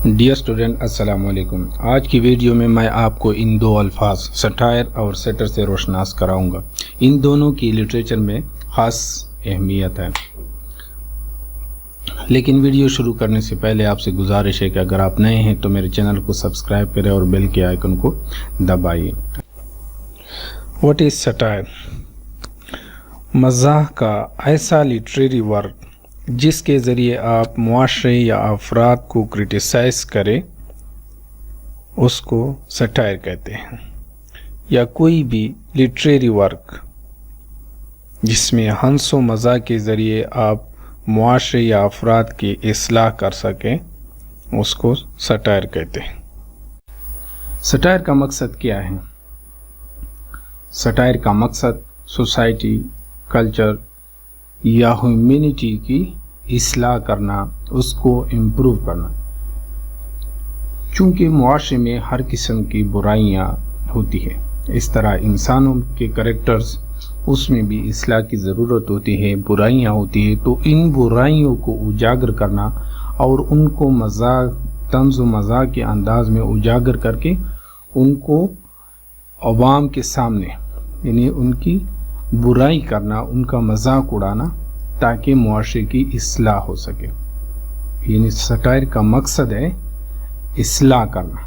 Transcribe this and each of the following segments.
Dear student السلام علیکم۔ آج کی ویڈیو میں آپ کو ان دو الفاظ سٹائر اور سیٹر سے روشناس کراؤں گا۔ ان دونوں کی لٹریچر میں خاص اہمیت ہے، لیکن ویڈیو شروع کرنے سے پہلے آپ سے گزارش ہے کہ اگر آپ نئے ہیں تو میرے چینل کو سبسکرائب کریں اور بیل کے آئیکن کو دبائیے۔ What is سٹائر؟ مزاح کا ایسا لٹریری ورک جس کے ذریعے آپ معاشرے یا افراد کو کرٹیسائز کریں اس کو سٹائر کہتے ہیں، یا کوئی بھی لٹریری ورک جس میں ہنس و مزاح کے ذریعے آپ معاشرے یا افراد کی اصلاح کر سکیں اس کو سٹائر کہتے ہیں۔ سٹائر کا مقصد کیا ہے؟ سٹائر کا مقصد سوسائٹی، کلچر یا ہیومینٹی کی اصلاح کرنا، اس کو امپروو کرنا۔ چونکہ معاشرے میں ہر قسم کی برائیاں ہوتی ہیں، اس طرح انسانوں کے کریکٹرز اس میں بھی اصلاح کی ضرورت ہوتی ہے، برائیاں ہوتی ہیں، تو ان برائیوں کو اجاگر کرنا اور ان کو طنز و مزاح کے انداز میں اجاگر کر کے ان کو عوام کے سامنے یعنی ان کی برائی کرنا، ان کا مذاق اڑانا تاکہ معاشرے کی اصلاح ہو سکے۔ یعنی سٹائر کا مقصد ہے اصلاح کرنا،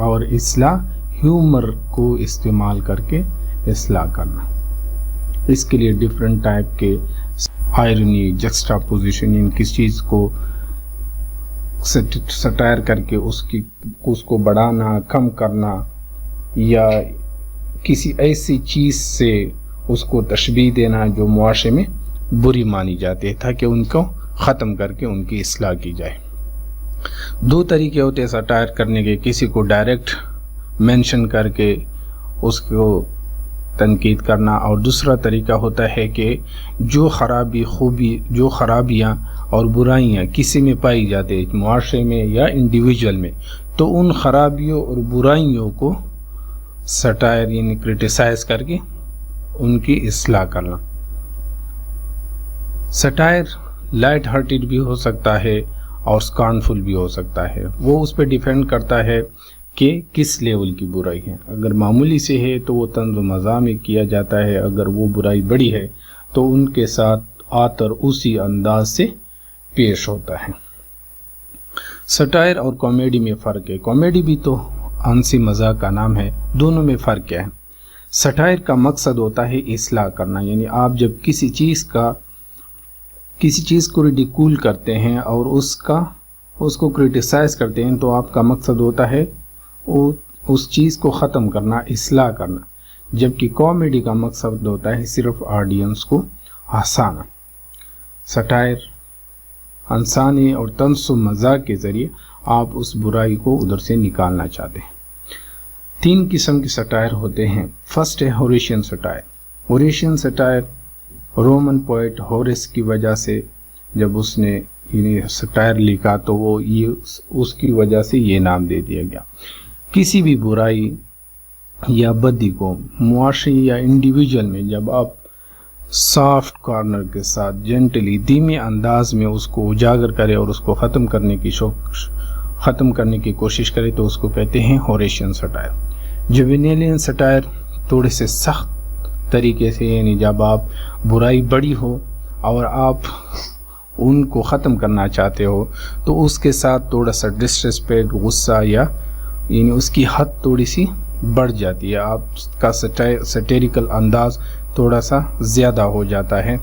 اور اصلاح ہیومر کو استعمال کر کے اصلاح کرنا۔ اس کے لیے ڈیفرنٹ ٹائپ کے آئرنی، جکسٹاپوزیشن، ان کسی چیز کو سٹائر کر کے اس کو بڑھانا، کم کرنا، یا کسی ایسی چیز سے اس کو تشبیہ دینا جو معاشرے میں بری مانی جاتی ہے، تاکہ ان کو ختم کر کے ان کی اصلاح کی جائے۔ دو طریقے ہوتے ہیں سٹائر کرنے کے، کسی کو ڈائریکٹ مینشن کر کے اس کو تنقید کرنا، اور دوسرا طریقہ ہوتا ہے کہ جو خرابیاں اور برائیاں کسی میں پائی جاتی ہیں معاشرے میں یا انڈیویجول میں، تو ان خرابیوں اور برائیوں کو سٹائر یعنی کرٹیسائز کر کے ان کی اصلاح کرنا۔ سٹائر لائٹ ہارٹڈ بھی ہو سکتا ہے اور سکارنفل بھی ہو سکتا ہے، وہ اس پہ ڈیپینڈ کرتا ہے کہ کس لیول کی برائی ہے۔ اگر معمولی سے ہے تو وہ طنز و مزاح میں کیا جاتا ہے، اگر وہ برائی بڑی ہے تو ان کے ساتھ آتر اسی انداز سے پیش ہوتا ہے۔ سٹائر اور کامیڈی میں فرق ہے۔ کامیڈی بھی تو ہنسی مزاح کا نام ہے، دونوں میں فرق کیا ہے؟ سٹائر کا مقصد ہوتا ہے اصلاح کرنا، یعنی آپ جب کسی چیز کو ریڈیکول کرتے ہیں اور اس کو کرٹیسائز کرتے ہیں، تو آپ کا مقصد ہوتا ہے اس چیز کو ختم کرنا، اصلاح کرنا، جبکہ کامیڈی کا مقصد ہوتا ہے صرف آڈینس کو ہنسانا۔ سٹائر ہنسانے اور طنز و مزاح کے ذریعے آپ اس برائی کو ادھر سے نکالنا چاہتے ہیں۔ تین قسم کے سٹائر ہوتے ہیں۔ فرسٹ ہے ہوریشین سٹائر۔ ہوریشین سٹائر رومن پوئٹ ہورس کی وجہ سے، جب اس نے سٹائر لکھا تو اس کی وجہ سے یہ نام دے دیا گیا۔ کسی بھی برائی یا بدی کو معاشرے یا انڈیویجول میں جب آپ سافٹ کارنر کے ساتھ جینٹلی دھیمے انداز میں اس کو اجاگر کرے اور اس کو ختم کرنے کی کوشش کرے تو اس کو کہتے ہیں ہوریشین سٹائر۔ جوینیلین سٹائر تھوڑے سے سخت طریقے سے، یعنی جب آپ برائی بڑی ہو اور آپ ان کو ختم کرنا چاہتے ہو تو اس کے ساتھ تھوڑا سا ڈسریسپیکٹ، غصہ، یا یعنی اس کی حد تھوڑی سی بڑھ جاتی ہے، آپ کا سٹیریکل انداز تھوڑا سا زیادہ ہو جاتا ہے،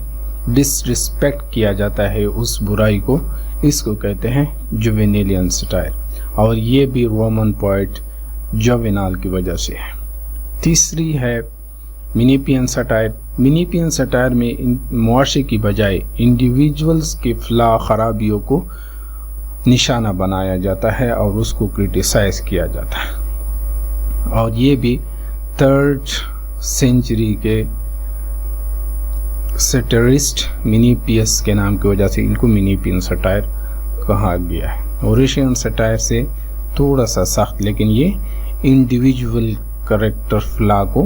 ڈسریسپیکٹ کیا جاتا ہے اس برائی کو، اس کو کہتے ہیں جوینیلین سٹائر، اور یہ بھی رومن پوئٹ جوینال کی وجہ سے ہے۔ تیسری ہے منیپین سٹائر۔ منیپین سٹائر میں معاشرے کی بجائے انڈیویجولز کے خرابیوں کو نشانہ بنایا جاتا ہے اور اس کو کرٹیسائز کیا جاتا ہے، اور یہ بھی 3rd سینچری کے سیٹرسٹ منیپیس کے نام کی وجہ سے ان کو منیپین سٹائر کہا گیا ہے۔ ہوریشین سٹائر سے تھوڑا سا سخت، لیکن یہ انڈیویجول کریکٹر فلا کو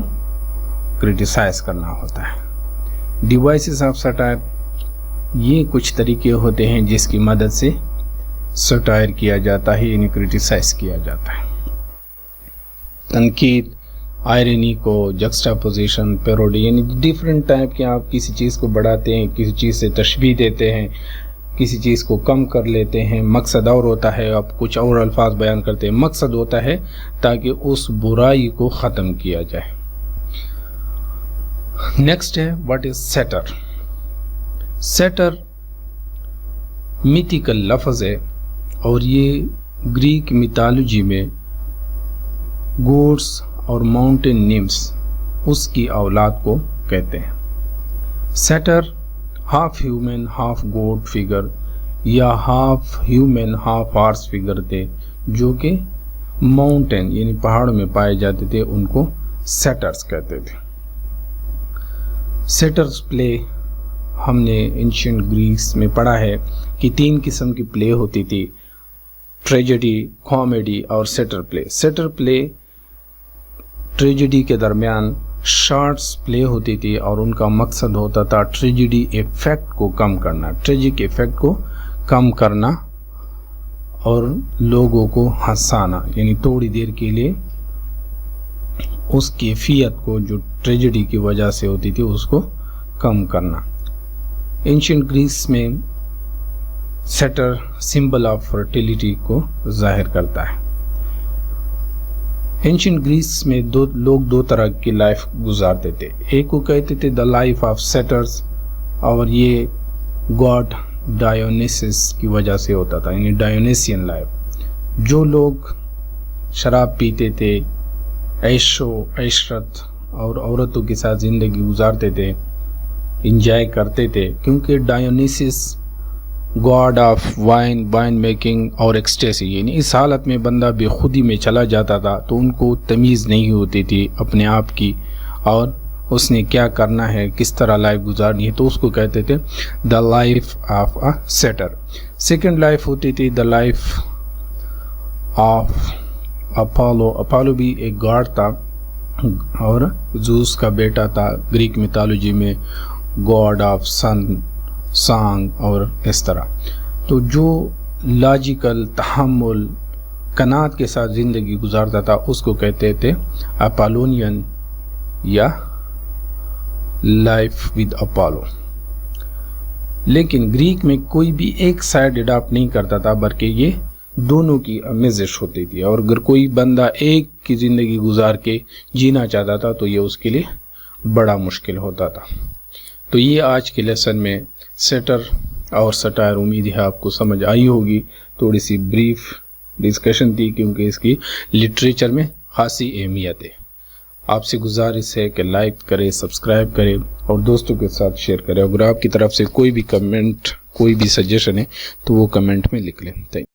کرٹیسائز کرنا ہوتا ہے۔ ڈیوائسز آف سٹائر، یہ کچھ طریقے ہوتے ہیں جس کی مدد سے سٹائر کیا جاتا ہے یعنی کرٹیسائز کیا جاتا ہے. تنقید آئرنی کو جکسٹاپوزیشن پیروڈی یعنی ڈیفرنٹ ٹائپ کے آپ کسی چیز کو بڑھاتے ہیں, کسی چیز سے تشبیہ دیتے ہیں, کسی چیز کو کم کر لیتے ہیں. مقصد اور ہوتا ہے, آپ کچھ اور الفاظ بیان کرتے ہیں. مقصد ہوتا ہے تاکہ اس برائی کو ختم کیا جائے. نیکسٹ ہے واٹ از سیٹر. سیٹر میتیکل لفظ ہے اور یہ گریک میتالوجی میں گوڈس اور ماؤنٹین نیمس اس کی اولاد کو کہتے ہیں. Satyr half human half god figure یا half human half horse figure تھے جو کہ ماؤنٹین یعنی پہاڑوں میں پائے جاتے تھے, ان کو سیٹرز کہتے تھے. سیٹرز پلے ہم نے اینشینٹ گریس میں پڑھا ہے کہ 3 قسم کی پلے ہوتی تھی, ٹریجڈی, کامیڈی اور سیٹر پلے. سیٹر پلے ٹریجڈی کے درمیان شارٹس پلے ہوتی تھی اور ان کا مقصد ہوتا تھا ٹریجڈی ایفیکٹ کو کم کرنا, ٹریجک ایفیکٹ کو کم کرنا اور لوگوں کو ہنسانا, یعنی تھوڑی دیر کے لیے اس کیفیت کو جو ٹریجڈی کی وجہ سے ہوتی تھی اس کو کم کرنا. اینشینٹ گریس میں سیٹر سمبل آف فرٹیلیٹی کو ظاہر کرتا ہے. اینشینٹ گریس میں لوگ 2 طرح کی لائف گزارتے تھے. ایک کو کہتے تھے دا لائف آف سیٹرز اور یہ گاڈ ڈایونیسس کی وجہ سے ہوتا تھا, یعنی ڈایونیسین لائف. جو لوگ شراب پیتے تھے, عیش و عشرت اور عورتوں کے ساتھ زندگی گزارتے تھے, انجوائے کرتے تھے, کیونکہ ڈایونیسس گاڈ آف وائن میکنگ اور ایکسٹیسی, یعنی اس حالت میں بندہ بے خودی میں چلا جاتا تھا تو ان کو تمیز نہیں ہوتی تھی اپنے آپ کی اور اس نے کیا کرنا ہے, کس طرح لائف گزارنی ہے, تو اس کو کہتے تھے the life of a seater. Second life ہوتی تھی the life of Apollo. Apollo بھی ایک گاڈ تھا اور زوس کا بیٹا تھا, گریک میتالوجی میں گاڈ آف سن, سانگ اور اس طرح. تو جو لاجیکل تحمل کنات کے ساتھ زندگی گزارتا تھا اس کو کہتے تھے اپالونین یا لائف ود اپالو. لیکن گریک میں کوئی بھی ایک سائڈ اڈاپٹ نہیں کرتا تھا بلکہ یہ دونوں کی آمیزش ہوتی تھی, اور اگر کوئی بندہ ایک کی زندگی گزار کے جینا چاہتا تھا تو یہ اس کے لیے بڑا مشکل ہوتا تھا. تو یہ آج کے لیسن میں سیٹر اور سٹائر, امید ہے آپ کو سمجھ آئی ہوگی. تھوڑی سی بریف ڈسکشن تھی کیونکہ اس کی لٹریچر میں خاصی اہمیت ہے. آپ سے گزارش ہے کہ لائک کرے, سبسکرائب کرے اور دوستوں کے ساتھ شیئر کرے. اگر آپ کی طرف سے کوئی بھی کمنٹ, کوئی بھی سجیشن ہے تو وہ کمنٹ میں لکھ لیں. Thank you.